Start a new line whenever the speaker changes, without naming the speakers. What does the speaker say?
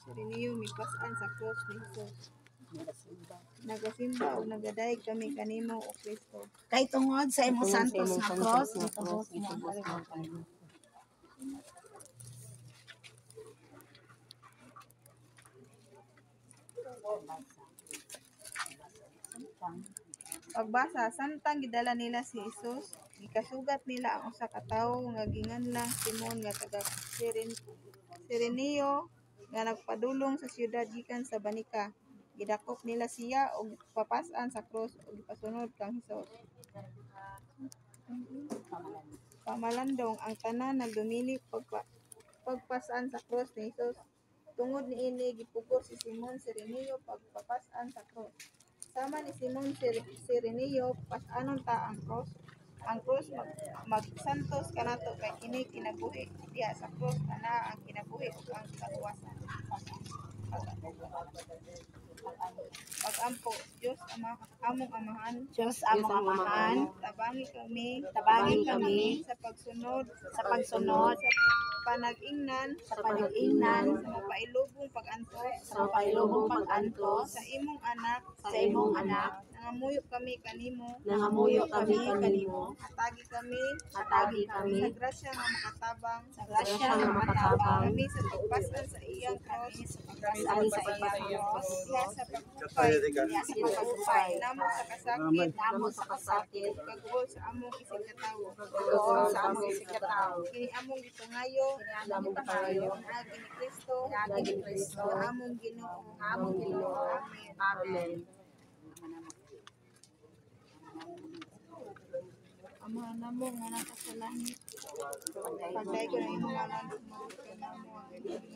Siriniyo mipasan sa cross ni Jesus. Nagasimba o nagadayeg kami kanimo o Kristo.
Kay tungod sa imong santos nga cross, gitubos mo ang kalibutan.
Pagbasa, samtang gidala nila si Jesus, gikasugat nila ang usa ka tawo nga ginganlang Simon nga taga Sireneo nga nagpadulong sa siyudad gikan sa banika. Gidakop nila siya og papas-an sa cross ug gipasunod kang Hesus. Pamalandong ang tanan nagdumili pagpas-an sa cross ni Hesus. Tungod niini gipugos si Simon Sireneo pagpapas-an sa cross. Sama ni Simon Sireneo pas-anon ta ang cross. Ang cross magsantos kanato kay kini kinabuhi diha sa cross ana ang kinabuhi ug ang kaluwasan. Pag-ampo, Diyos among amahan,
Diyos among amahan,
tabangi
kami
sa pagsunod
sa
panag-ingnan
sa
sa mapailubong pag-antos sa imong anak nangamuyo kami kanimo atagi kami sa grasya nga makatabang kami sa pagpasan sa iyang cross diha sa pagpupay namo sa kasakit kagol sa among isig katawo kini among gitungayo agi ni Kristo among Ginoo. Amen. Amahan namo nga nasa langit, pagdayeg ko na imong ngalan, sumaot ka namo ang imong